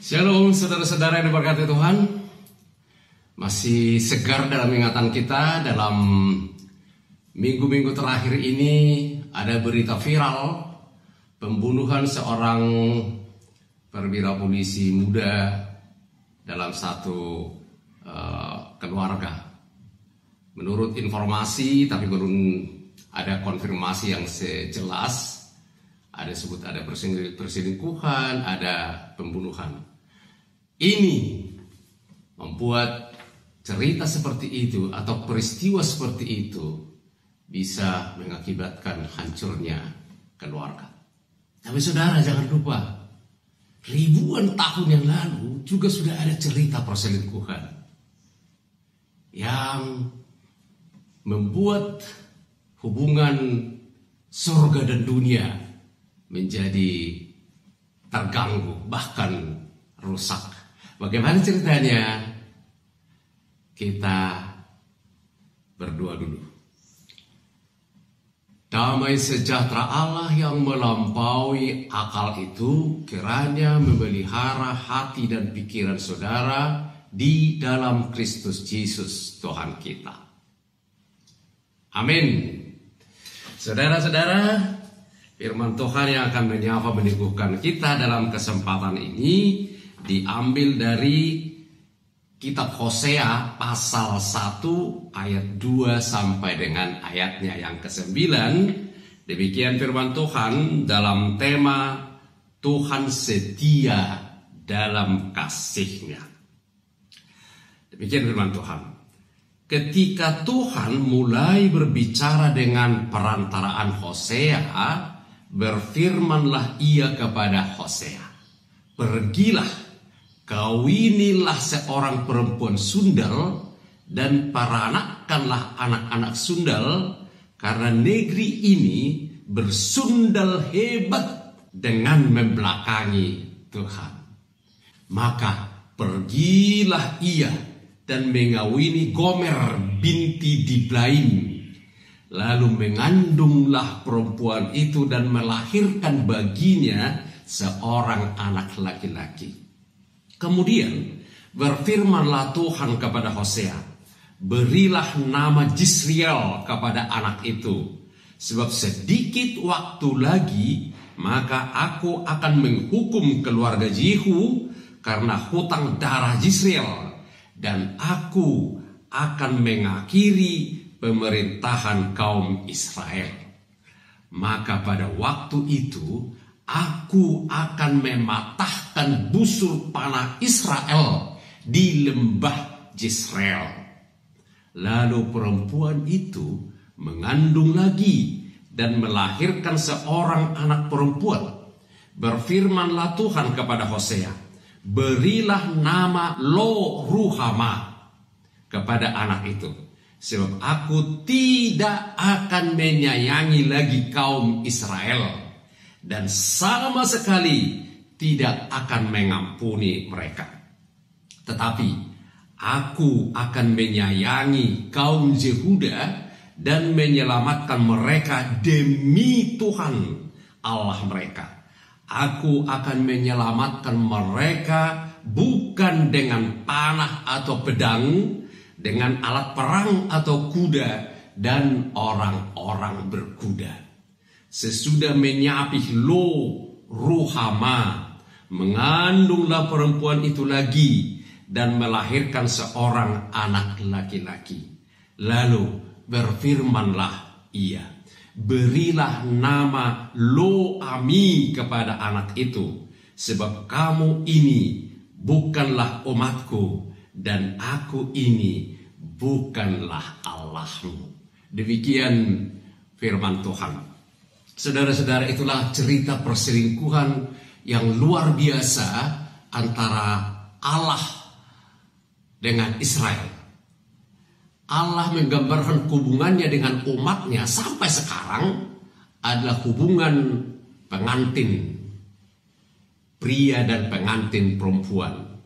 Shalom saudara-saudara yang diberkati Tuhan. Masih segar dalam ingatan kita. Dalam minggu-minggu terakhir ini ada berita viral pembunuhan seorang perwira polisi muda dalam satu keluarga. Menurut informasi, tapi belum ada konfirmasi yang sejelas, ada perselingkuhan, ada pembunuhan. Ini membuat cerita seperti itu atau peristiwa seperti itu bisa mengakibatkan hancurnya keluarga. Tapi saudara jangan lupa, ribuan tahun yang lalu juga sudah ada cerita perselingkuhan yang membuat hubungan surga dan dunia menjadi terganggu, bahkan rusak. Bagaimana ceritanya? Kita berdoa dulu. Damai sejahtera Allah yang melampaui akal itu kiranya memelihara hati dan pikiran saudara di dalam Kristus Yesus Tuhan kita. Amin. Saudara-saudara, firman Tuhan yang akan menyapa meneguhkan kita dalam kesempatan ini diambil dari kitab Hosea pasal 1 ayat 2 sampai dengan ayatnya yang ke-9. Demikian firman Tuhan dalam tema Tuhan setia dalam kasih-Nya. Demikian firman Tuhan. Ketika Tuhan mulai berbicara dengan perantaraan Hosea, berfirmanlah Ia kepada Hosea, "Pergilah, kawinilah seorang perempuan sundal dan peranakkanlah anak-anak sundal, karena negeri ini bersundal hebat dengan membelakangi Tuhan. Maka pergilah ia dan mengawini Gomer binti Diblaim. Lalu mengandunglah perempuan itu dan melahirkan baginya seorang anak laki-laki. Kemudian berfirmanlah Tuhan kepada Hosea, berilah nama Jisriel kepada anak itu, sebab sedikit waktu lagi maka aku akan menghukum keluarga Jehu karena hutang darah Jisriel, dan aku akan mengakhiri pemerintahan kaum Israel. Maka pada waktu itu aku akan mematahkan busur panah Israel di lembah Jezreel." Lalu perempuan itu mengandung lagi dan melahirkan seorang anak perempuan. Berfirmanlah Tuhan kepada Hosea, berilah nama Lo Ruhama kepada anak itu, sebab aku tidak akan menyayangi lagi kaum Israel dan sama sekali tidak akan mengampuni mereka. Tetapi aku akan menyayangi kaum Yehuda dan menyelamatkan mereka demi Tuhan Allah mereka. Aku akan menyelamatkan mereka bukan dengan panah atau pedang, dengan alat perang atau kuda dan orang-orang berkuda. Sesudah menyapih Lo Ruhama, mengandunglah perempuan itu lagi dan melahirkan seorang anak laki-laki. Lalu berfirmanlah ia, berilah nama Lo Ami kepada anak itu, sebab kamu ini bukanlah umatku dan aku ini bukanlah Allahmu. Demikian firman Tuhan. Saudara-saudara, itulah cerita perselingkuhan yang luar biasa antara Allah dengan Israel. Allah menggambarkan hubungannya dengan umatnya sampai sekarang adalah hubungan pengantin pria dan pengantin perempuan.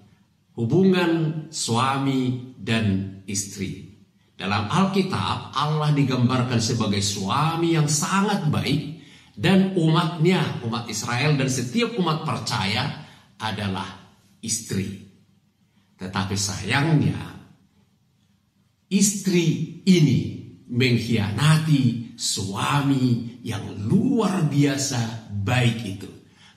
Hubungan suami dan istri. Dalam Alkitab, Allah digambarkan sebagai suami yang sangat baik, dan umatnya, umat Israel dan setiap umat percaya adalah istri. Tetapi sayangnya, istri ini mengkhianati suami yang luar biasa baik itu.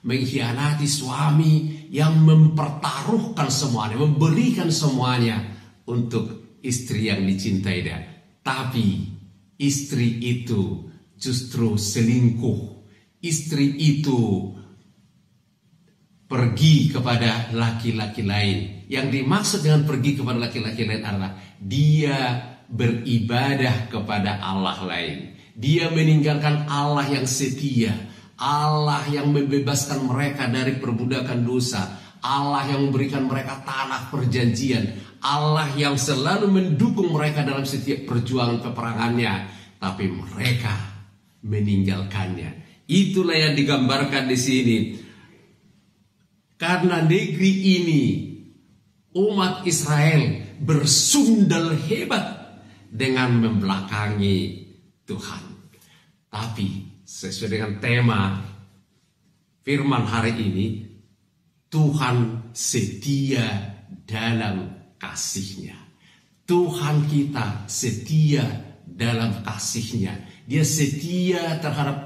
Mengkhianati suami yang mempertaruhkan semuanya, memberikan semuanya untuk istri yang dicintai dia. Tapi istri itu justru selingkuh. Istri itu pergi kepada laki-laki lain. Yang dimaksud dengan pergi kepada laki-laki lain adalah dia beribadah kepada Allah lain. Dia meninggalkan Allah yang setia, Allah yang membebaskan mereka dari perbudakan dosa, Allah yang memberikan mereka tanah perjanjian, Allah yang selalu mendukung mereka dalam setiap perjuangan peperangannya. Tapi mereka meninggalkannya. Itulah yang digambarkan di sini. Karena negeri ini, umat Israel bersundal hebat dengan membelakangi Tuhan. Tapi sesuai dengan tema firman hari ini, Tuhan setia dalam kasih-Nya. Tuhan kita setia dalam kasih-Nya. Dia setia terhadap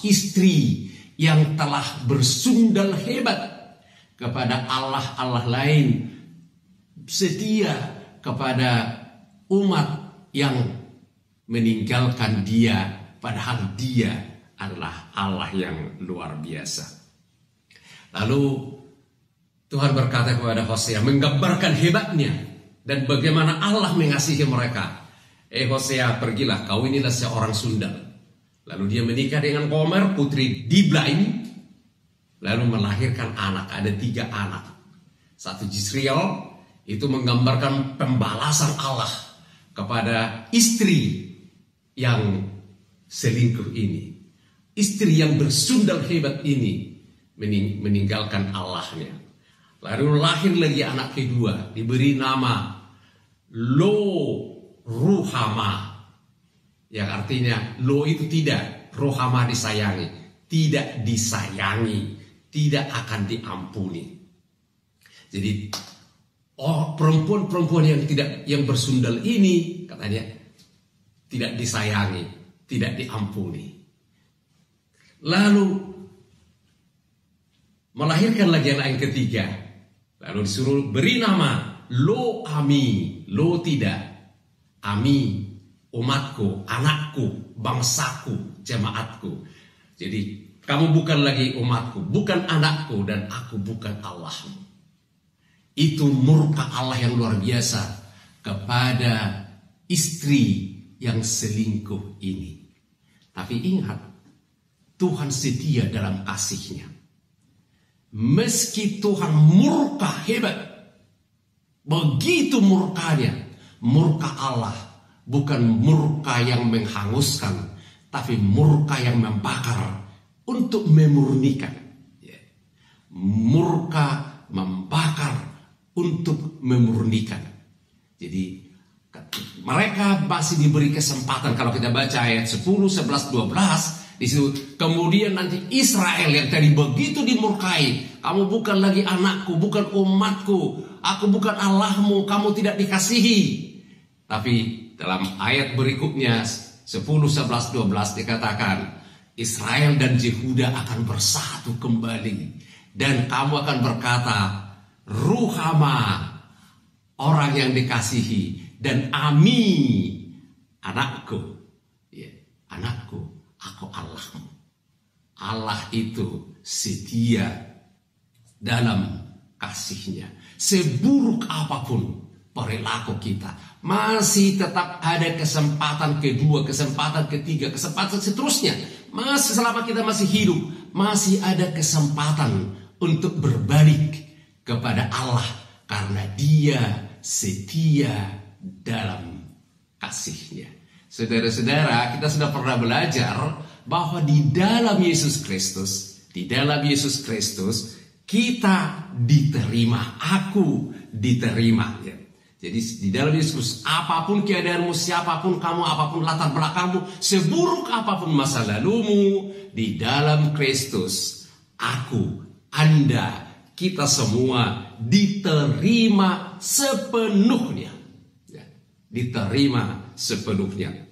istri yang telah bersundal hebat kepada Allah lain, setia kepada umat yang meninggalkan dia, padahal dia adalah Allah yang luar biasa. Lalu Tuhan berkata kepada Hosea, menggambarkan hebatnya dan bagaimana Allah mengasihi mereka. Hosea, pergilah, kau inilah seorang sundal. Lalu dia menikah dengan Gomer, putri Diblaim, lalu melahirkan anak. Ada 3 anak. Satu Jisriel, itu menggambarkan pembalasan Allah kepada istri yang selingkuh ini. Istri yang bersundal hebat ini meninggalkan Allahnya. Lalu lahir lagi anak kedua, diberi nama Lo Ruhama, yang artinya Lo itu tidak, Ruhama disayangi, tidak disayangi, tidak akan diampuni. Jadi perempuan-perempuan yang bersundal ini katanya tidak disayangi, tidak diampuni. Lalu melahirkan lagi anak yang ketiga. Lalu disuruh beri nama Lo Ami, Lo tidak, Ami umatku, anakku, bangsaku, jemaatku. Jadi kamu bukan lagi umatku, bukan anakku, dan aku bukan Allahmu. Itu murka Allah yang luar biasa kepada istri yang selingkuh ini. Tapi ingat, Tuhan setia dalam kasih-Nya. Meski Tuhan murka hebat, begitu murkanya, murka Allah bukan murka yang menghanguskan, tapi murka yang membakar untuk memurnikan. Murka membakar untuk memurnikan. Jadi mereka masih diberi kesempatan. Kalau kita baca ayat 10, 11, 12, di situ kemudian nanti Israel yang tadi begitu dimurkai, kamu bukan lagi anakku, bukan umatku, aku bukan Allahmu, kamu tidak dikasihi. Tapi dalam ayat berikutnya 10, 11, 12 dikatakan Israel dan Yehuda akan bersatu kembali, dan kamu akan berkata Ruhama, orang yang dikasihi, dan Ami, anakku. Anakku, aku Allahmu. Allah itu setia dalam kasih-Nya. Seburuk apapun perilaku kita, masih tetap ada kesempatan kedua, kesempatan ketiga, kesempatan seterusnya. Masih selama kita masih hidup, masih ada kesempatan untuk berbalik kepada Allah, karena Dia setia dalam kasih-Nya. Saudara-saudara, kita sudah pernah belajar bahwa di dalam Yesus Kristus, kita diterima, aku diterima. Jadi di dalam Yesus, apapun keadaanmu, siapapun kamu, apapun latar belakangmu, seburuk apapun masa lalumu, di dalam Kristus, Anda kita semua diterima sepenuhnya. Ya, diterima sepenuhnya.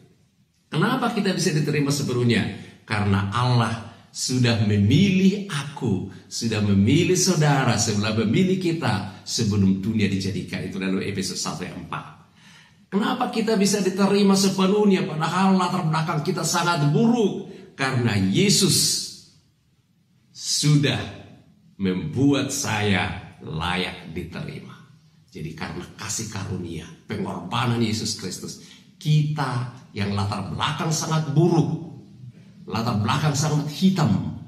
Kenapa kita bisa diterima sepenuhnya? Karena Allah sudah memilih aku, sudah memilih saudara, sudah memilih kita sebelum dunia dijadikan. Itu dalam Efesus 1 ayat 4. Kenapa kita bisa diterima sepenuhnya padahal latar belakang kita sangat buruk? Karena Yesus sudah membuat saya layak diterima. Jadi karena kasih karunia, pengorbanan Yesus Kristus, kita yang latar belakang sangat buruk, latar belakang sangat hitam,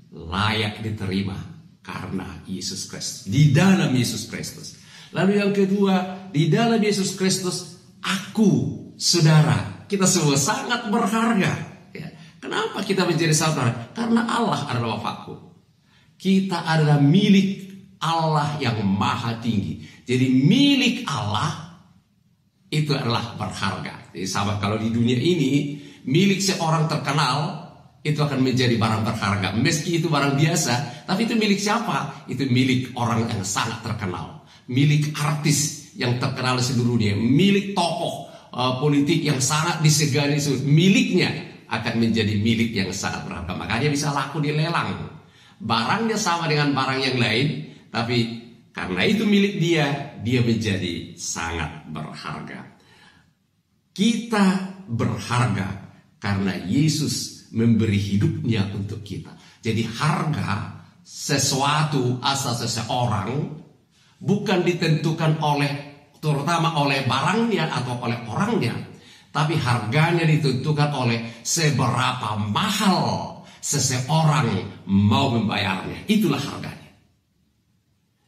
layak diterima karena Yesus Kristus, di dalam Yesus Kristus. Lalu yang kedua, di dalam Yesus Kristus, aku, saudara, kita semua sangat berharga. Ya. Kenapa kita menjadi saudara? Karena Allah adalah Bapakku. Kita adalah milik Allah yang maha tinggi. Jadi milik Allah itu adalah berharga. Jadi sahabat, kalau di dunia ini milik seorang terkenal itu akan menjadi barang berharga. Meski itu barang biasa, tapi itu milik siapa? Itu milik orang yang sangat terkenal. Milik artis yang terkenal di seluruh dunia. Milik tokoh politik yang sangat disegani. Miliknya akan menjadi milik yang sangat berharga. Makanya bisa laku di lelang. Barangnya sama dengan barang yang lain, tapi karena itu milik dia, dia menjadi sangat berharga. Kita berharga karena Yesus memberi hidupnya untuk kita. Jadi harga sesuatu asal seseorang bukan ditentukan terutama oleh barangnya atau oleh orangnya, tapi harganya ditentukan oleh seberapa mahal seseorang mau membayarnya. Itulah harganya.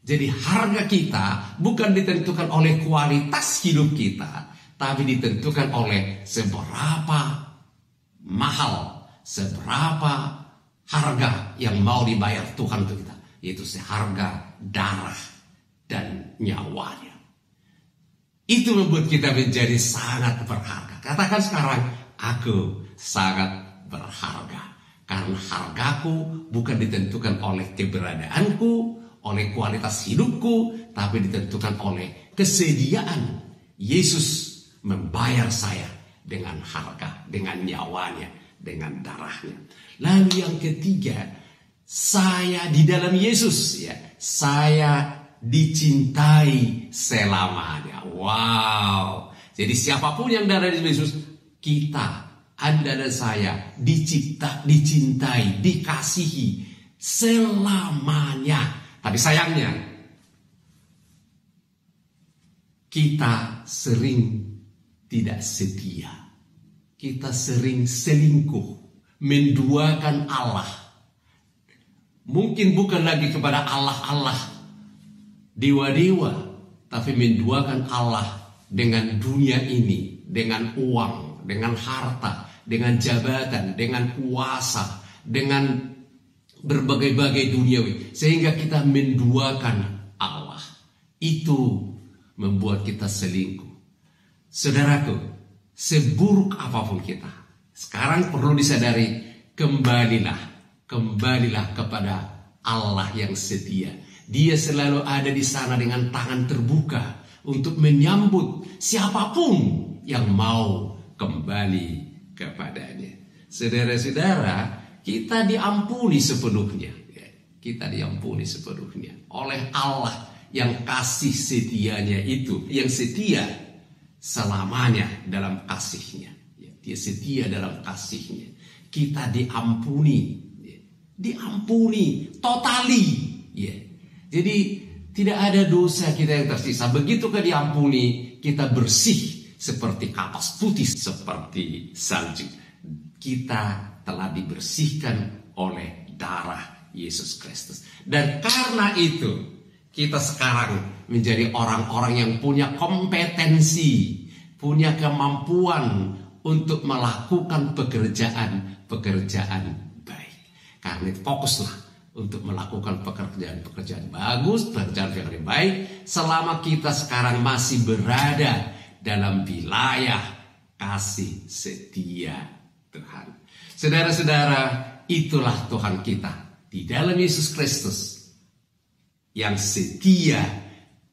Jadi harga kita bukan ditentukan oleh kualitas hidup kita, tapi ditentukan oleh seberapa mahal, seberapa harga yang mau dibayar Tuhan untuk kita, yaitu seharga darah dan nyawanya. Itu membuat kita menjadi sangat berharga. Katakan sekarang, aku sangat berharga. Karena hargaku bukan ditentukan oleh keberadaanku, oleh kualitas hidupku, tapi ditentukan oleh kesediaan Yesus membayar saya dengan harga, dengan nyawanya, dengan darahnya. Lalu yang ketiga, saya di dalam Yesus, ya, saya dicintai selamanya. Wow. Jadi siapapun yang ada di Yesus, kita, Anda dan saya dicintai, dikasihi selamanya. Tapi sayangnya kita sering tidak setia. Kita sering selingkuh, menduakan Allah. Mungkin bukan lagi kepada Allah-Allah dewa-dewa, tapi menduakan Allah dengan dunia ini, dengan uang, dengan harta, dengan jabatan, dengan kuasa, dengan berbagai-bagai duniawi, sehingga kita menduakan Allah. Itu membuat kita selingkuh. Saudaraku, seburuk apapun kita, sekarang perlu disadari, kembalilah kepada Allah yang setia. Dia selalu ada di sana dengan tangan terbuka untuk menyambut siapapun yang mau kembali kepadanya. Saudara-saudara, kita diampuni sepenuhnya. Kita diampuni sepenuhnya oleh Allah yang kasih setianya itu, yang setia selamanya dalam kasihnya. Dia setia dalam kasihnya. Kita diampuni, totali. Jadi tidak ada dosa kita yang tersisa. Begitu kita diampuni, kita bersih seperti kapas putih, seperti salju. Kita telah dibersihkan oleh darah Yesus Kristus. Dan karena itu, kita sekarang menjadi orang-orang yang punya kompetensi, punya kemampuan untuk melakukan pekerjaan baik. Karena itu fokuslah untuk melakukan pekerjaan bagus, pekerjaan yang lebih baik, selama kita sekarang masih berada dalam wilayah kasih setia Tuhan. Saudara-saudara, itulah Tuhan kita di dalam Yesus Kristus. yang setia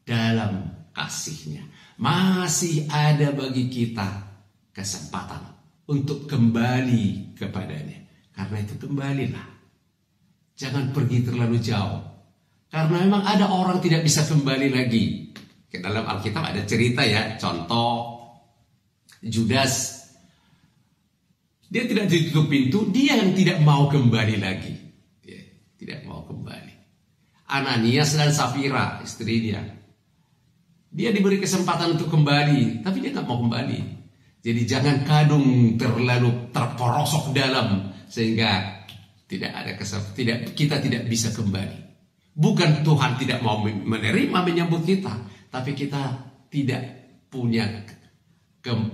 dalam kasih-Nya. Masih ada bagi kita kesempatan untuk kembali kepadanya. Karena itu kembalilah. Jangan pergi terlalu jauh. Karena memang ada orang tidak bisa kembali lagi. Ke dalam Alkitab ada cerita ya. Contoh Judas. Dia tidak ditutup pintu. Dia yang tidak mau kembali lagi. Dia tidak mau kembali. Ananias dan Safira, istrinya. Dia diberi kesempatan untuk kembali. Tapi dia tidak mau kembali. Jadi jangan kadung terlalu terperosok dalam. Sehingga kita tidak bisa kembali. Bukan Tuhan tidak mau menerima menyambut kita, tapi kita tidak punya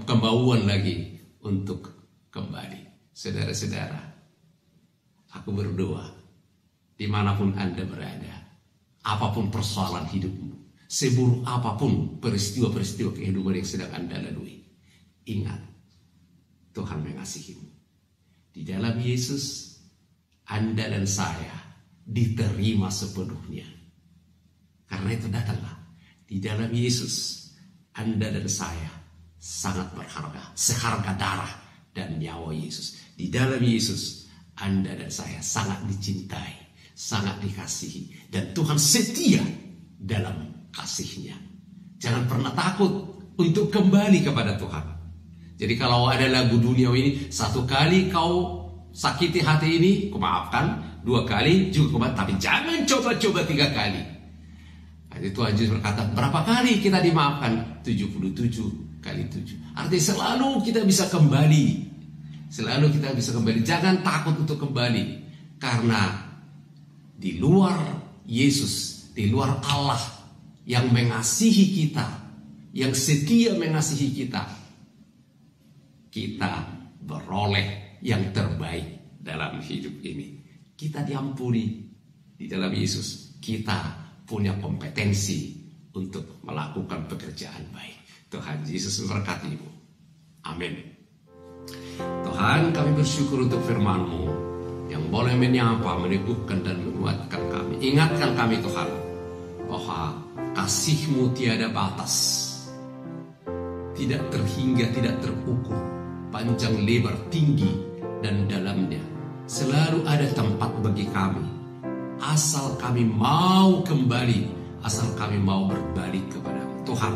kemauan lagi untuk kembali. Saudara-saudara, aku berdoa dimanapun Anda berada, apapun persoalan hidupmu, seburuk apapun peristiwa-peristiwa kehidupan yang sedang Anda lalui, ingat Tuhan mengasihimu. Di dalam Yesus, Anda dan saya diterima sepenuhnya. Karena itu datanglah. Di dalam Yesus, Anda dan saya sangat berharga. Seharga darah dan nyawa Yesus. Di dalam Yesus, Anda dan saya sangat dicintai, sangat dikasihi. Dan Tuhan setia dalam kasih-Nya. Jangan pernah takut untuk kembali kepada Tuhan. Jadi kalau ada lagu dunia ini, satu kali kau sakiti hati ini, kumaafkan. 2 kali juga kumaafkan. Tapi jangan coba-coba 3 kali. Jadi Tuhan Yesus berkata, berapa kali kita dimaafkan? 77 kali 7. Artinya selalu kita bisa kembali. Selalu kita bisa kembali. Jangan takut untuk kembali. Karena di luar Yesus, di luar Allah yang mengasihi kita, yang setia mengasihi kita, kita beroleh yang terbaik dalam hidup ini. Kita diampuni di dalam Yesus. Kita punya kompetensi untuk melakukan pekerjaan baik. Tuhan Yesus memberkatimu. Amin. Tuhan, kami bersyukur untuk firman-Mu yang boleh menyapa, meneguhkan dan menguatkan kami. Ingatkan kami Tuhan bahwa kasih-Mu tiada batas, tidak terhingga, tidak terukur, panjang, lebar, tinggi, dan dalamnya. Selalu ada tempat bagi kami. Asal kami mau kembali, asal kami mau berbalik kepada-Mu. Tuhan,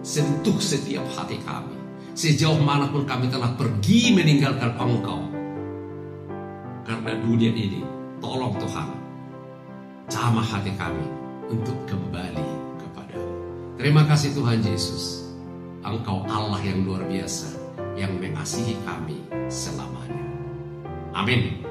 sentuh setiap hati kami. Sejauh manapun kami telah pergi meninggalkan Engkau. Karena dunia ini, tolong Tuhan, jamah hati kami untuk kembali kepada-Mu. Terima kasih Tuhan Yesus. Engkau Allah yang luar biasa, yang mengasihi kami selamanya. Amin.